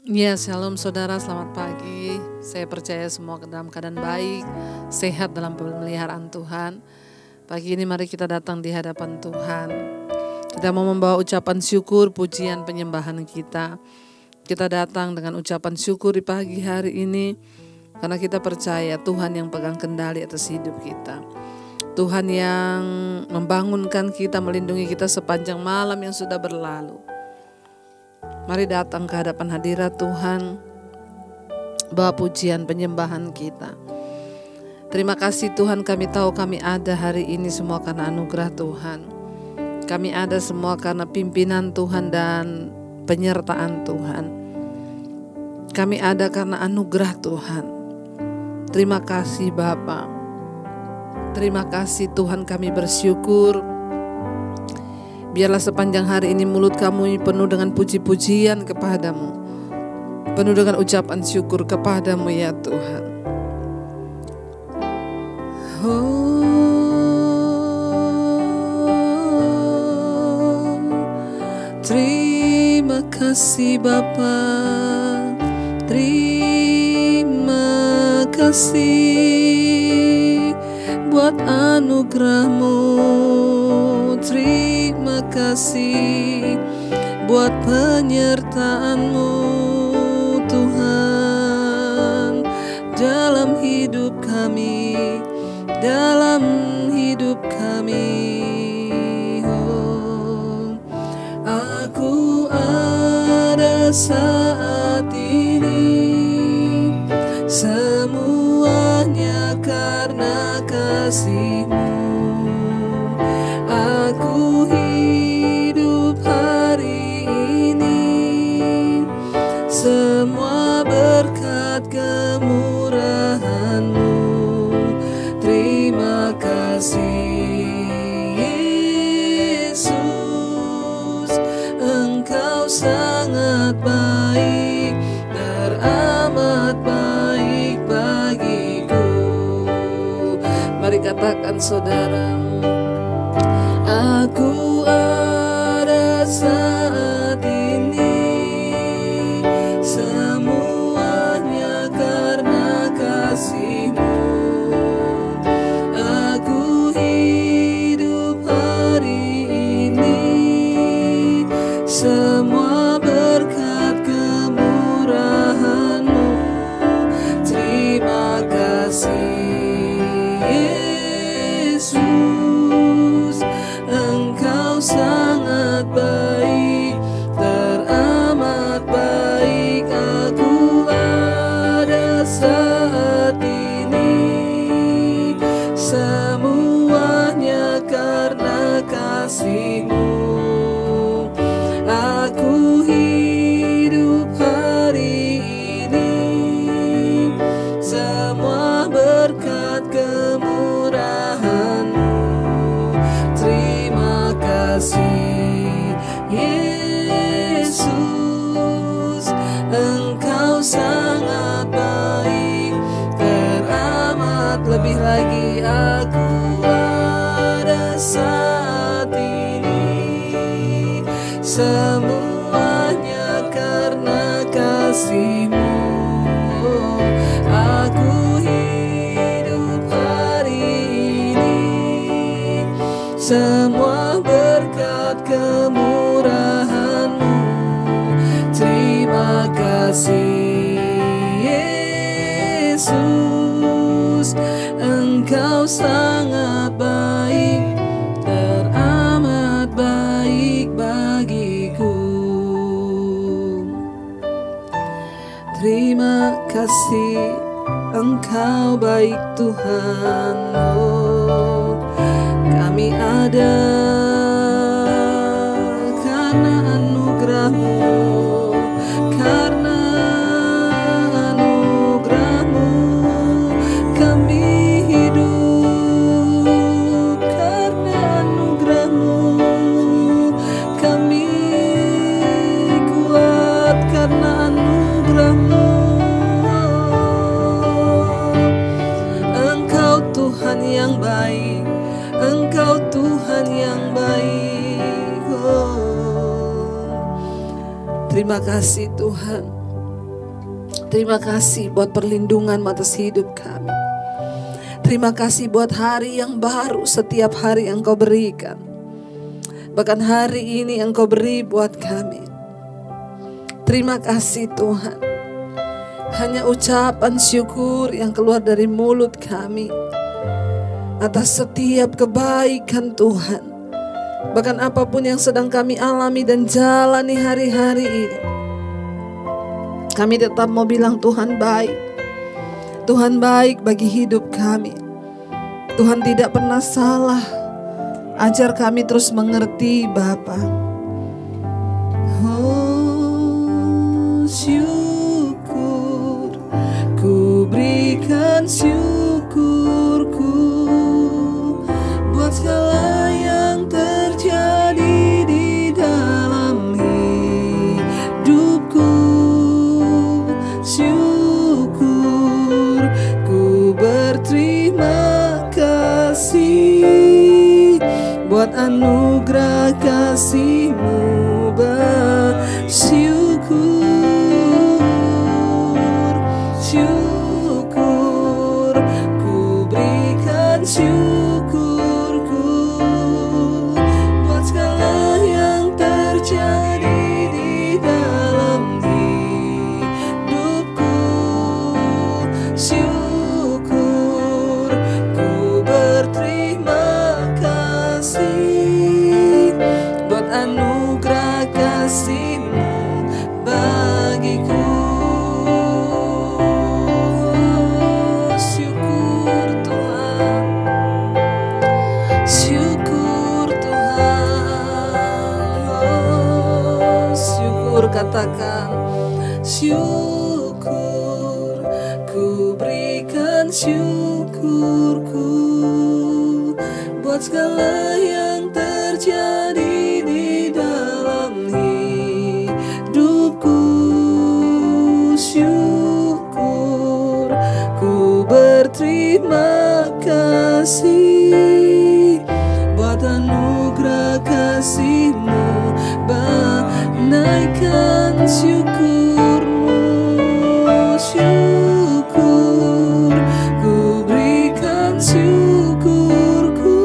Ya, shalom saudara, selamat pagi. Saya percaya semua dalam keadaan baik, sehat dalam pemeliharaan Tuhan. Pagi ini mari kita datang di hadapan Tuhan. Kita mau membawa ucapan syukur, pujian, penyembahan kita. Kita datang dengan ucapan syukur di pagi hari ini, karena kita percaya Tuhan yang pegang kendali atas hidup kita. Tuhan yang membangunkan kita, melindungi kita sepanjang malam yang sudah berlalu. Mari datang ke hadapan hadirat Tuhan, bawa pujian penyembahan kita. Terima kasih Tuhan, kami tahu kami ada hari ini semua karena anugerah Tuhan. Kami ada semua karena pimpinan Tuhan dan penyertaan Tuhan. Kami ada karena anugerah Tuhan. Terima kasih Bapa. Terima kasih Tuhan, kami bersyukur. Biarlah sepanjang hari ini mulut kami penuh dengan puji-pujian kepadamu, penuh dengan ucapan syukur kepadamu ya Tuhan. Terima kasih Bapa, terima kasih buat anugerah-Mu. Terima kasih buat penyertaan-Mu Tuhan dalam hidup kami, dalam hidup kami. Oh, aku ada saat ini, semuanya karena kasih-Mu. Aku hidup hari ini, semua berkat kemurahan-Mu. Terima kasih Yesus, Engkau sangat baik, teramat baik bagiku. Mari katakan saudara, aku ada saat ini, semuanya karena kasih-Mu. Aku hidup hari ini, semua berkat kemurahan-Mu. Terima kasih Yesus, Engkau sangat baik, teramat baik. Aku ada saat ini, semuanya karena kasih-Mu. Aku hidup hari ini, semua berkat kemurahan-Mu. Terima kasih Yesus, Engkau sangat baik, teramat. Lebih lagi, aku ada saat ini, semuanya karena kasih-Mu. Aku hidup hari ini, semua berkat kemurahan-Mu. Terima kasih Yesus, Engkau sangat baik, teramat baik bagiku. Terima kasih, Engkau baik Tuhan. Oh, kami ada karena anugerah-Mu, karena anugerah-Mu kami hidup, karena anugerah-Mu kami kuat, karena anugerah-Mu. Engkau Tuhan yang baik, Engkau Tuhan yang baik. Oh, terima kasih Tuhan. Terima kasih buat perlindungan atas hidup kami. Terima kasih buat hari yang baru setiap hari Engkau berikan. Bahkan hari ini Engkau beri buat kami. Terima kasih Tuhan. Hanya ucapan syukur yang keluar dari mulut kami atas setiap kebaikan Tuhan. Bahkan apapun yang sedang kami alami dan jalani hari-hari ini, kami tetap mau bilang Tuhan baik. Tuhan baik bagi hidup kami. Tuhan tidak pernah salah. Ajar kami terus mengerti Bapa. Oh, syukur, ku berikan syukurku buat segala yang terjadi di dalam hidupku. Syukur, ku berterima kasih buat anugerah kasih-Mu. Bersyukur, syukur, ku berikan syukurku buat segala yang terjadi di dalam hidupku. Syukur, ku berterima kasih buat anugerah kasih-Mu bagiku. Syukur Tuhan, syukur Tuhan. Oh, syukur, katakan syukur, ku berikan syukurku buat segala yang terjadi di dalam hidupku. Syukur, ku berterima kasih buat anugerah kasih-Mu. Naikkan syukur-Mu. Syukur, ku berikan syukurku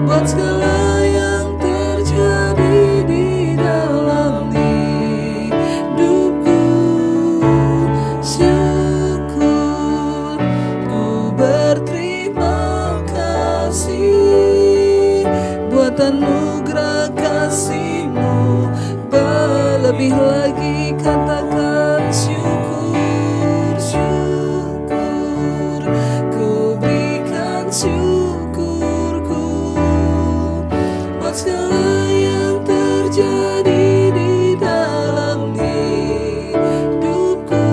buat segala yang terjadi di dalam hidupku. Syukur, ku berterima kasih buat anugerah kasih-Mu. Lebih lagi katakan syukur, syukur, ku berikan syukurku buat segala yang terjadi di dalam hidupku.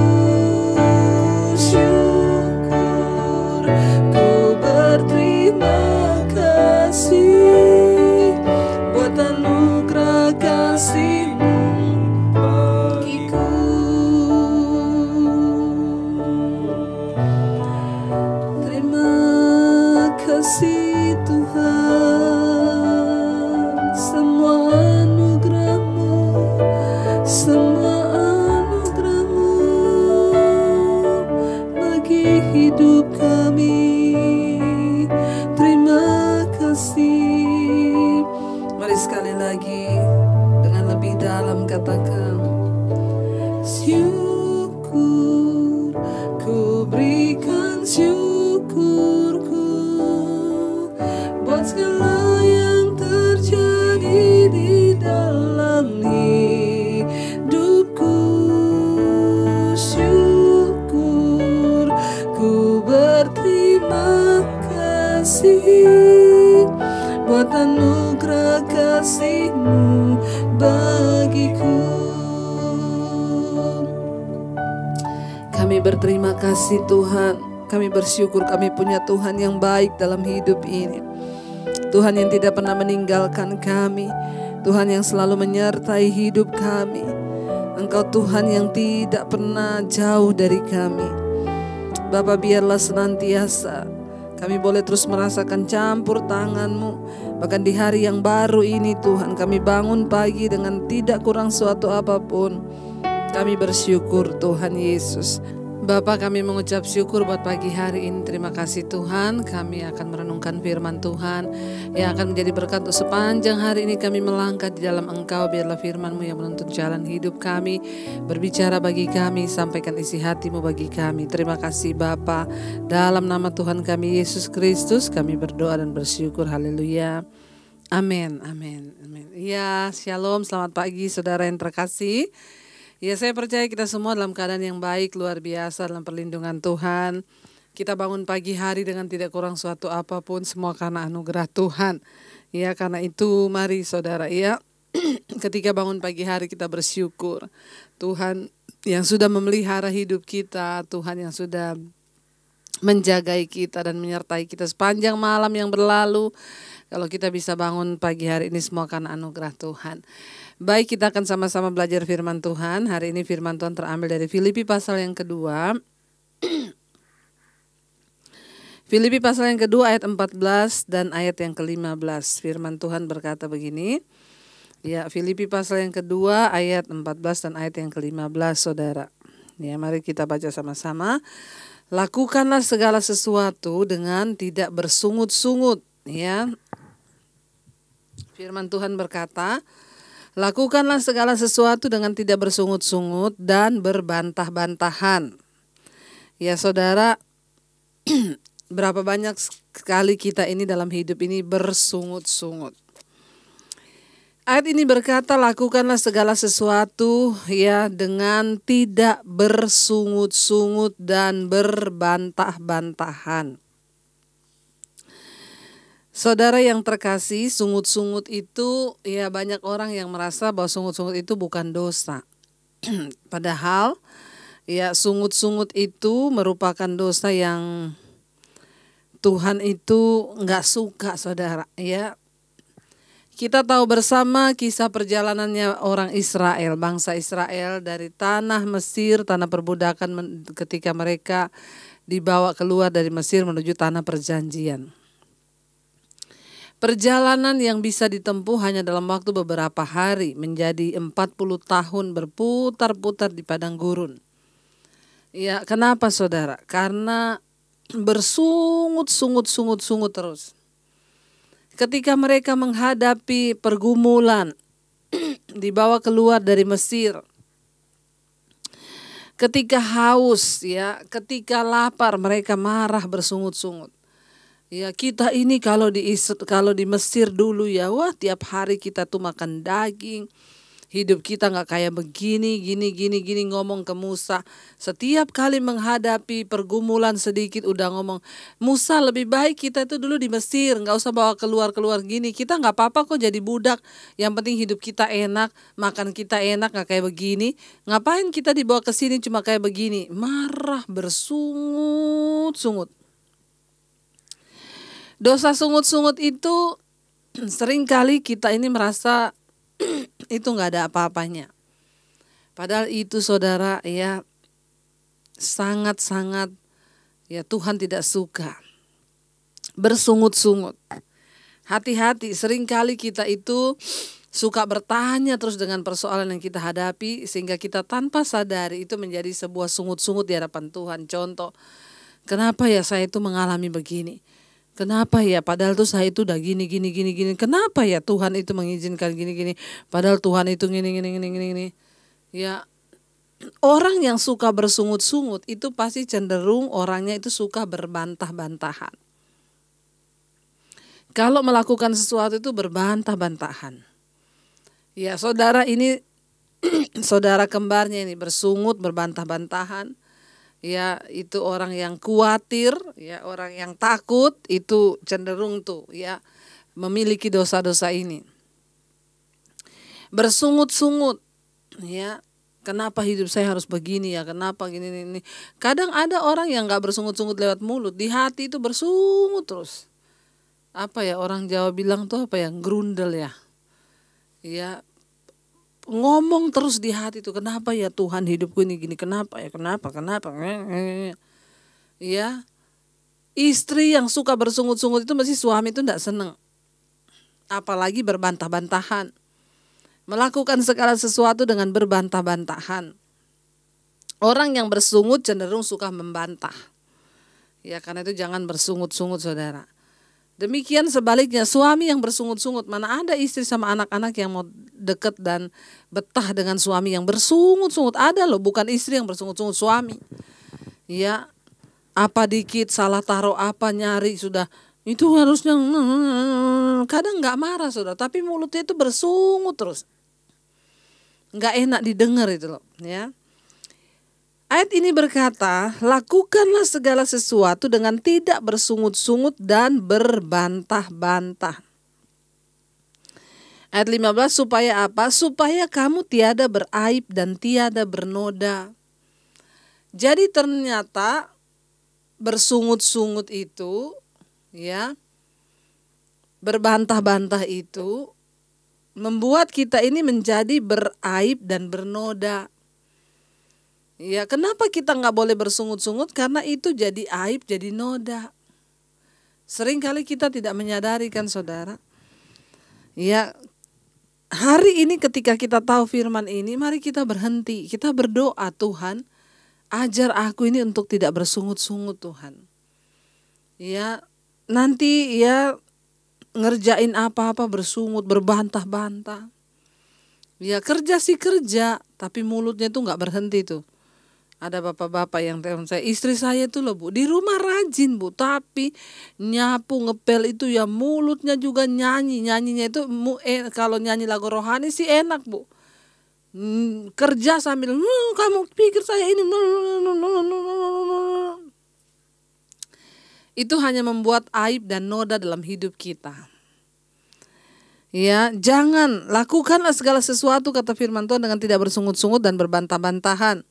Syukur, ku berterima kasih buat anugerah kasih-Mu bagiku. Terima kasih Tuhan, semua anugerah-Mu, semua anugerah-Mu bagi hidup kami. Terima kasih. Mari sekali lagi dengan lebih dalam katakan syukur, ku berikan syukurku buat segala yang terjadi di dalam hidupku. Syukur, ku berterima kasih buat anugerah kasih-Mu bagiku. Kami berterima kasih Tuhan. Kami bersyukur kami punya Tuhan yang baik dalam hidup ini. Tuhan yang tidak pernah meninggalkan kami. Tuhan yang selalu menyertai hidup kami. Engkau Tuhan yang tidak pernah jauh dari kami. Bapa, biarlah senantiasa kami boleh terus merasakan campur tangan-Mu. Bahkan di hari yang baru ini Tuhan, kami bangun pagi dengan tidak kurang suatu apapun. Kami bersyukur Tuhan Yesus. Bapa, kami mengucap syukur buat pagi hari ini. Terima kasih Tuhan, kami akan merenungkan firman Tuhan yang akan menjadi berkat untuk sepanjang hari ini kami melangkah di dalam Engkau. Biarlah firman-Mu yang menuntun jalan hidup kami, berbicara bagi kami, sampaikan isi hati-Mu bagi kami. Terima kasih Bapa, dalam nama Tuhan kami Yesus Kristus kami berdoa dan bersyukur. Haleluya. Amin, amin, amin. Ya, shalom, selamat pagi saudara yang terkasih. Ya, saya percaya kita semua dalam keadaan yang baik, luar biasa dalam perlindungan Tuhan. Kita bangun pagi hari dengan tidak kurang suatu apapun, semua karena anugerah Tuhan. Ya, karena itu mari saudara, ya, ketika bangun pagi hari kita bersyukur. Tuhan yang sudah memelihara hidup kita, Tuhan yang sudah menjagai kita dan menyertai kita sepanjang malam yang berlalu. Kalau kita bisa bangun pagi hari ini semua karena anugerah Tuhan. Baik, kita akan sama-sama belajar firman Tuhan. Hari ini firman Tuhan terambil dari Filipi pasal yang kedua. Filipi pasal yang kedua ayat 14 dan ayat yang ke-15. Firman Tuhan berkata begini. Ya, Filipi pasal yang kedua ayat 14 dan ayat yang ke-15, saudara. Ya, mari kita baca sama-sama. Lakukanlah segala sesuatu dengan tidak bersungut-sungut. Ya, firman Tuhan berkata, lakukanlah segala sesuatu dengan tidak bersungut-sungut dan berbantah-bantahan. Ya saudara, berapa banyak sekali kita ini dalam hidup ini bersungut-sungut. Ayat ini berkata, lakukanlah segala sesuatu ya dengan tidak bersungut-sungut dan berbantah-bantahan. Saudara yang terkasih, sungut-sungut itu ya banyak orang yang merasa bahwa sungut-sungut itu bukan dosa. Padahal ya sungut-sungut itu merupakan dosa yang Tuhan itu nggak suka, saudara. Ya, kita tahu bersama kisah perjalanannya orang Israel, bangsa Israel dari tanah Mesir, tanah perbudakan ketika mereka dibawa keluar dari Mesir menuju tanah perjanjian. Perjalanan yang bisa ditempuh hanya dalam waktu beberapa hari menjadi 40 tahun berputar-putar di padang gurun. Ya, kenapa saudara? Karena bersungut terus. Ketika mereka menghadapi pergumulan dibawa keluar dari Mesir. Ketika haus ya, ketika lapar mereka marah bersungut-sungut. Ya, kita ini kalau di Mesir dulu ya, wah tiap hari kita tuh makan daging. Hidup kita nggak kayak begini, gini ngomong ke Musa. Setiap kali menghadapi pergumulan sedikit udah ngomong, Musa lebih baik kita tuh dulu di Mesir, nggak usah bawa keluar gini. Kita nggak apa-apa kok jadi budak. Yang penting hidup kita enak, makan kita enak nggak kayak begini. Ngapain kita dibawa ke sini cuma kayak begini? Marah, bersungut-sungut. Dosa sungut-sungut itu seringkali kita ini merasa itu nggak ada apa-apanya. Padahal itu saudara ya sangat-sangat ya Tuhan tidak suka. Bersungut-sungut. Hati-hati, seringkali kita itu suka bertanya terus dengan persoalan yang kita hadapi sehingga kita tanpa sadari itu menjadi sebuah sungut-sungut di hadapan Tuhan. Contoh, kenapa ya saya itu mengalami begini? Kenapa ya? Padahal tuh saya itu udah gini. Kenapa ya Tuhan itu mengizinkan gini. Padahal Tuhan itu gini. Ya, orang yang suka bersungut-sungut itu pasti cenderung orangnya itu suka berbantah-bantahan. Kalau melakukan sesuatu itu berbantah-bantahan. Ya, saudara ini saudara kembarnya ini bersungut, berbantah-bantahan. Ya, itu orang yang khawatir, ya orang yang takut itu cenderung tuh ya memiliki dosa-dosa ini. Bersungut-sungut, ya kenapa hidup saya harus begini ya, kenapa gini. Kadang ada orang yang nggak bersungut-sungut lewat mulut, di hati itu bersungut terus. Apa ya orang Jawa bilang tuh apa ya, grundel ya. Ya, ngomong terus di hati tuh, kenapa ya Tuhan hidupku ini gini, kenapa. Ya, istri yang suka bersungut-sungut itu mesti suami itu tidak senang. Apalagi berbantah-bantahan. Melakukan segala sesuatu dengan berbantah-bantahan. Orang yang bersungut cenderung suka membantah. Ya, karena itu jangan bersungut-sungut, saudara. Demikian sebaliknya, suami yang bersungut-sungut, mana ada istri sama anak-anak yang mau deket dan betah dengan suami yang bersungut-sungut. Ada loh, bukan istri yang bersungut-sungut, suami. Ya, apa dikit salah taruh apa nyari sudah itu harusnya, kadang nggak marah saudara, tapi mulutnya itu bersungut terus, nggak enak didengar itu loh, ya. Ayat ini berkata, lakukanlah segala sesuatu dengan tidak bersungut-sungut dan berbantah-bantah. Ayat 15, supaya apa? Supaya kamu tiada beraib dan tiada bernoda. Jadi ternyata bersungut-sungut itu, ya, berbantah-bantah itu membuat kita ini menjadi beraib dan bernoda. Ya, kenapa kita nggak boleh bersungut-sungut? Karena itu jadi aib, jadi noda. Seringkali kita tidak menyadari kan saudara. Ya, hari ini ketika kita tahu firman ini, mari kita berhenti, kita berdoa, Tuhan, ajar aku ini untuk tidak bersungut-sungut Tuhan. Ya, nanti ya ngerjain apa-apa bersungut, berbantah-bantah. Ya kerja sih kerja, tapi mulutnya tuh nggak berhenti tuh. Ada bapak-bapak yang telepon saya, istri saya tuh loh Bu, di rumah rajin Bu, tapi nyapu ngepel itu ya mulutnya juga nyanyi. Nyanyinya itu kalau nyanyi lagu rohani sih enak Bu. Kerja sambil kamu pikir saya ini, itu hanya membuat aib dan noda dalam hidup kita. Ya, jangan lakukanlah segala sesuatu kata firman Tuhan dengan tidak bersungut-sungut dan berbantah-bantahan,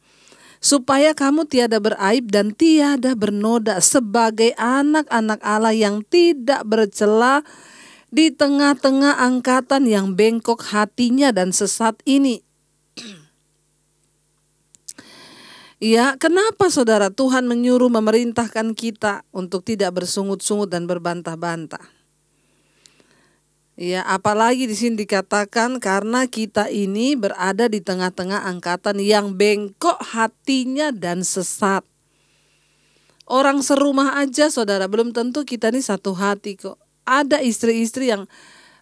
supaya kamu tiada beraib dan tiada bernoda sebagai anak-anak Allah yang tidak bercela di tengah-tengah angkatan yang bengkok hatinya dan sesat ini. Ya, kenapa saudara Tuhan menyuruh memerintahkan kita untuk tidak bersungut-sungut dan berbantah-bantah? Ya, apalagi di sini dikatakan karena kita ini berada di tengah-tengah angkatan yang bengkok hatinya dan sesat. Orang serumah aja saudara, belum tentu kita ini satu hati kok. Ada istri-istri yang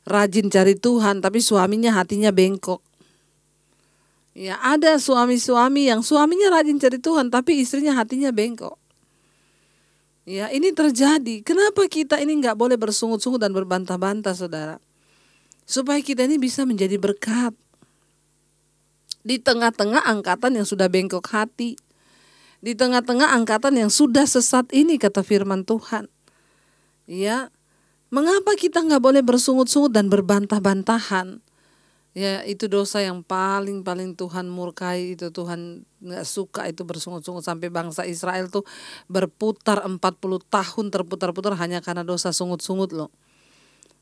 rajin cari Tuhan tapi suaminya hatinya bengkok. Ya, ada suami-suami yang suaminya rajin cari Tuhan tapi istrinya hatinya bengkok. Ya, ini terjadi. Kenapa kita ini nggak boleh bersungut-sungut dan berbantah-bantah saudara? Supaya kita ini bisa menjadi berkat di tengah-tengah angkatan yang sudah bengkok hati, di tengah-tengah angkatan yang sudah sesat ini kata firman Tuhan. Ya, mengapa kita nggak boleh bersungut-sungut dan berbantah-bantahan? Ya, itu dosa yang paling Tuhan murkai, itu Tuhan nggak suka itu bersungut-sungut. Sampai bangsa Israel tuh berputar 40 tahun terputar-putar hanya karena dosa sungut-sungut loh.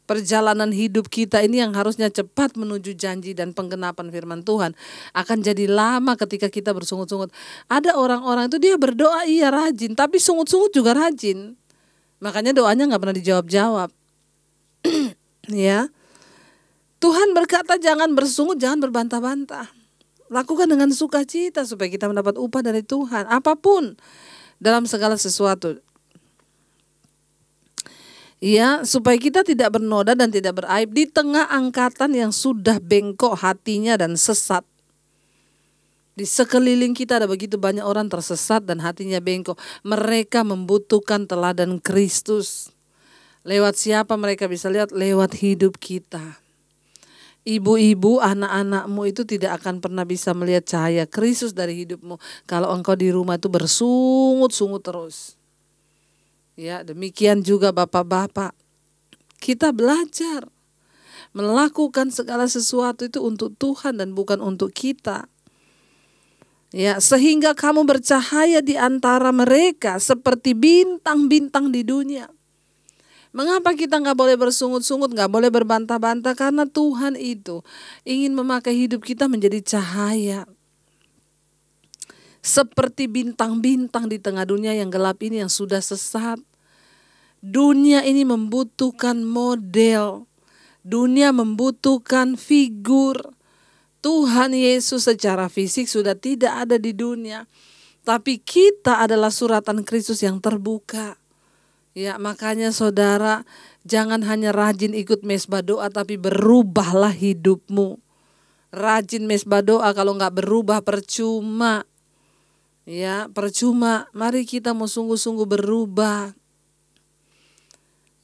Perjalanan hidup kita ini yang harusnya cepat menuju janji dan penggenapan firman Tuhan akan jadi lama ketika kita bersungut-sungut. Ada orang-orang itu dia berdoa iya rajin, tapi sungut-sungut juga rajin. Makanya doanya nggak pernah dijawab-jawab. Ya, Tuhan berkata jangan bersungut, jangan berbantah-bantah. Lakukan dengan sukacita supaya kita mendapat upah dari Tuhan. Apapun dalam segala sesuatu. Ya, supaya kita tidak bernoda dan tidak beraib di tengah angkatan yang sudah bengkok hatinya dan sesat. Di sekeliling kita ada begitu banyak orang tersesat dan hatinya bengkok. Mereka membutuhkan teladan Kristus. Lewat siapa mereka bisa lihat? Lewat hidup kita. Ibu-ibu, anak-anakmu itu tidak akan pernah bisa melihat cahaya Kristus dari hidupmu kalau engkau di rumah itu bersungut-sungut terus. Ya, demikian juga bapak-bapak. Kita belajar melakukan segala sesuatu itu untuk Tuhan dan bukan untuk kita. Ya, sehingga kamu bercahaya di antara mereka seperti bintang-bintang di dunia. Mengapa kita nggak boleh bersungut-sungut, nggak boleh berbantah-bantah? Karena Tuhan itu ingin memakai hidup kita menjadi cahaya. Seperti bintang-bintang di tengah dunia yang gelap ini yang sudah sesat. Dunia ini membutuhkan model. Dunia membutuhkan figur. Tuhan Yesus secara fisik sudah tidak ada di dunia. Tapi kita adalah suratan Kristus yang terbuka. Ya, makanya saudara, jangan hanya rajin ikut mesbah doa, tapi berubahlah hidupmu. Rajin mesbah doa, kalau nggak berubah percuma. Ya, percuma. Mari kita mau sungguh-sungguh berubah.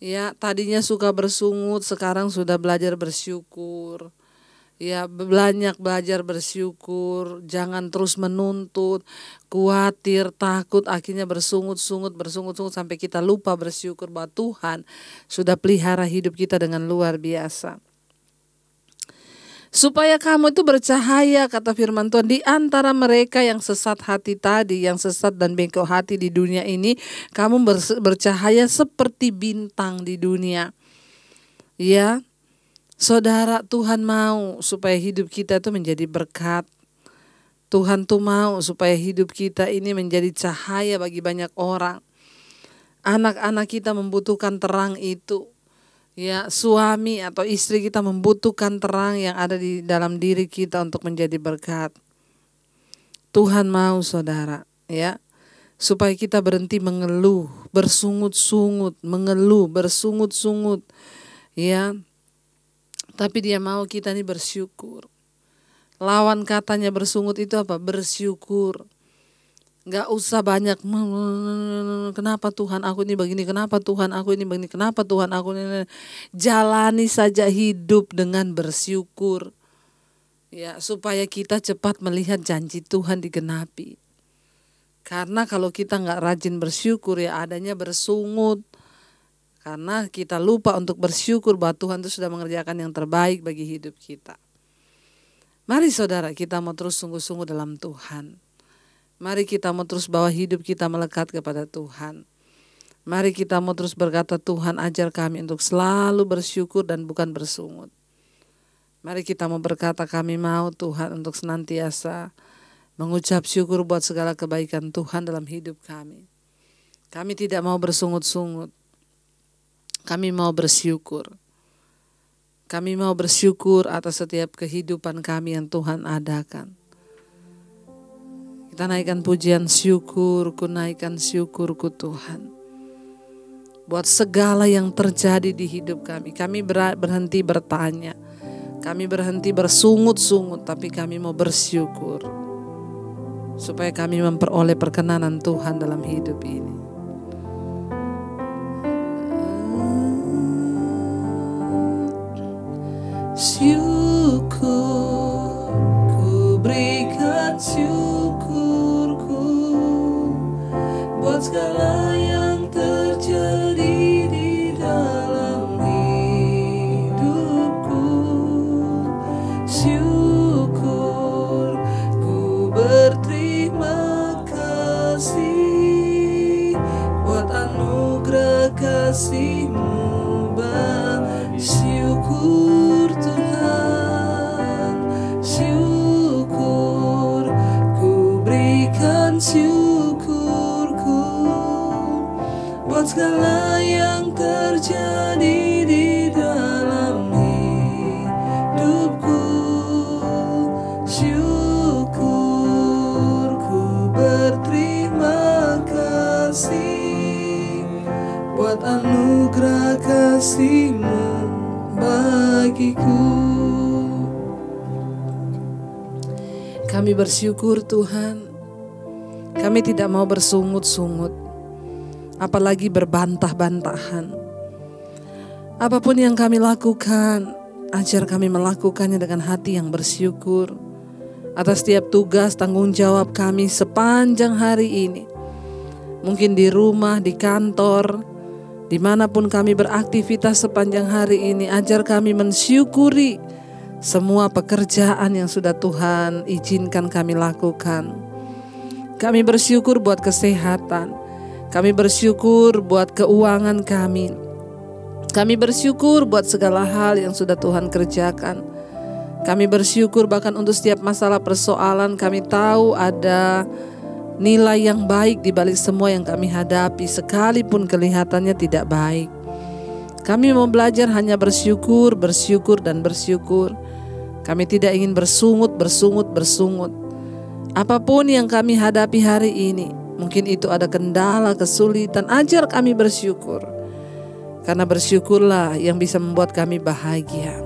Ya, tadinya suka bersungut, sekarang sudah belajar bersyukur. Ya, banyak belajar bersyukur, jangan terus menuntut, khawatir, takut, akhirnya bersungut-sungut sampai kita lupa bersyukur bahwa Tuhan sudah pelihara hidup kita dengan luar biasa. Supaya kamu itu bercahaya, kata firman Tuhan, di antara mereka yang sesat hati tadi, yang sesat dan bengkok hati di dunia ini, kamu bercahaya seperti bintang di dunia. Ya, saudara, Tuhan mau supaya hidup kita itu menjadi berkat. Tuhan tuh mau supaya hidup kita ini menjadi cahaya bagi banyak orang. Anak-anak kita membutuhkan terang itu. Ya, suami atau istri kita membutuhkan terang yang ada di dalam diri kita untuk menjadi berkat. Tuhan mau, saudara, ya, supaya kita berhenti mengeluh, bersungut-sungut, mengeluh, bersungut-sungut, ya. Tapi Dia mau kita ini bersyukur. Lawan katanya bersungut itu apa? Bersyukur. Gak usah banyak, kenapa Tuhan aku ini begini, kenapa Tuhan aku ini begini, kenapa Tuhan aku ini. Jalani saja hidup dengan bersyukur. Ya, supaya kita cepat melihat janji Tuhan digenapi. Karena kalau kita gak rajin bersyukur, ya adanya bersungut. Karena kita lupa untuk bersyukur bahwa Tuhan itu sudah mengerjakan yang terbaik bagi hidup kita. Mari saudara, kita mau terus sungguh-sungguh dalam Tuhan. Mari kita mau terus bawa hidup kita melekat kepada Tuhan. Mari kita mau terus berkata, Tuhan ajar kami untuk selalu bersyukur dan bukan bersungut. Mari kita mau berkata, kami mau Tuhan untuk senantiasa mengucap syukur buat segala kebaikan Tuhan dalam hidup kami. Kami tidak mau bersungut-sungut. Kami mau bersyukur. Kami mau bersyukur atas setiap kehidupan kami yang Tuhan adakan. Kita naikkan pujian syukurku, naikkan syukurku Tuhan. Buat segala yang terjadi di hidup kami. Kami berhenti bertanya. Kami berhenti bersungut-sungut, tapi kami mau bersyukur. Supaya kami memperoleh perkenanan Tuhan dalam hidup ini. Syukur, ku berikan syukurku buat segala yang terjadi di dalam hidupku. Syukur, ku berterima kasih buat anugerah kasih-Mu. Syukur Tuhan, syukur, ku berikan syukurku buat segala yang terjadi di dalam hidupku. Syukur, ku berterima kasih buat anugerah kasih-Mu bagiku. Kami bersyukur Tuhan. Kami tidak mau bersungut-sungut, apalagi berbantah-bantahan. Apapun yang kami lakukan, ajar kami melakukannya dengan hati yang bersyukur atas setiap tugas tanggung jawab kami sepanjang hari ini. Mungkin di rumah, di kantor, dimanapun kami beraktivitas sepanjang hari ini, ajar kami mensyukuri semua pekerjaan yang sudah Tuhan izinkan kami lakukan. Kami bersyukur buat kesehatan. Kami bersyukur buat keuangan kami. Kami bersyukur buat segala hal yang sudah Tuhan kerjakan. Kami bersyukur bahkan untuk setiap masalah persoalan, kami tahu ada nilai yang baik di balik semua yang kami hadapi, sekalipun kelihatannya tidak baik. Kami mau belajar hanya bersyukur, bersyukur, dan bersyukur. Kami tidak ingin bersungut. Apapun yang kami hadapi hari ini, mungkin itu ada kendala, kesulitan, ajar kami bersyukur. Karena bersyukurlah yang bisa membuat kami bahagia.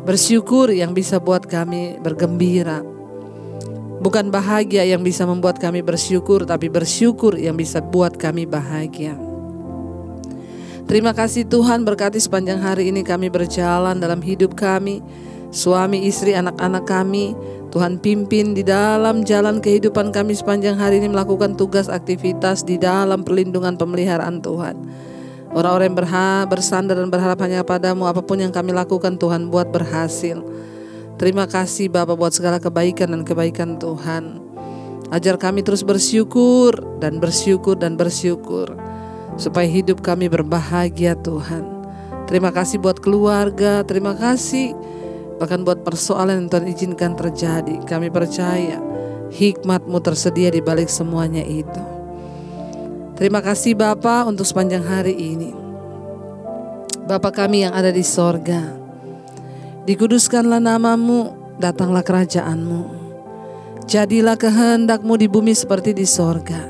Bersyukur yang bisa buat kami bergembira. Bukan bahagia yang bisa membuat kami bersyukur, tapi bersyukur yang bisa buat kami bahagia. Terima kasih Tuhan, berkati sepanjang hari ini kami berjalan dalam hidup kami, suami, istri, anak-anak kami. Tuhan pimpin di dalam jalan kehidupan kami sepanjang hari ini, melakukan tugas aktivitas di dalam perlindungan pemeliharaan Tuhan. Orang-orang yang bersandar dan berharap hanya padamu, apapun yang kami lakukan Tuhan buat berhasil. Terima kasih Bapa buat segala kebaikan dan kebaikan Tuhan. Ajar kami terus bersyukur dan bersyukur dan bersyukur, supaya hidup kami berbahagia Tuhan. Terima kasih buat keluarga, terima kasih bahkan buat persoalan yang Tuhan izinkan terjadi. Kami percaya hikmat-Mu tersedia di balik semuanya itu. Terima kasih Bapa untuk sepanjang hari ini. Bapa kami yang ada di sorga, dikuduskanlah nama-Mu, datanglah kerajaan-Mu. Jadilah kehendak-Mu di bumi seperti di sorga.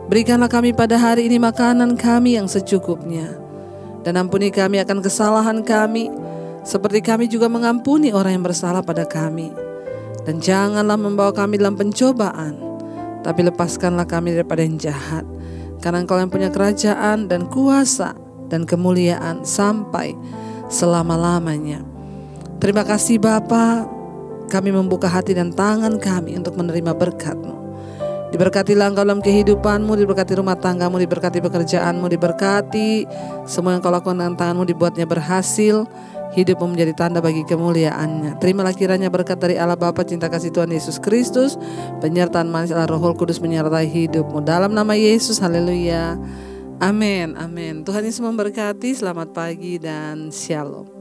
Berikanlah kami pada hari ini makanan kami yang secukupnya. Dan ampuni kami akan kesalahan kami, seperti kami juga mengampuni orang yang bersalah pada kami. Dan janganlah membawa kami dalam pencobaan, tapi lepaskanlah kami daripada yang jahat. Karena Engkau yang punya kerajaan dan kuasa dan kemuliaan sampai selama-lamanya. Terima kasih Bapa, kami membuka hati dan tangan kami untuk menerima berkat-Mu. Diberkatilah Engkau dalam kehidupan-Mu, diberkati rumah tangga-Mu, diberkati pekerjaan-Mu, diberkati semua yang Kau lakukan dengan tangan-Mu, dibuatnya berhasil. Hidup-Mu menjadi tanda bagi kemuliaan-Nya. Terimalah kiranya berkat dari Allah Bapa, cinta kasih Tuhan Yesus Kristus, penyertaan manis Allah Roh Kudus menyertai hidup-Mu. Dalam nama Yesus, haleluya. Amin, amin. Tuhan Yesus memberkati, selamat pagi dan shalom.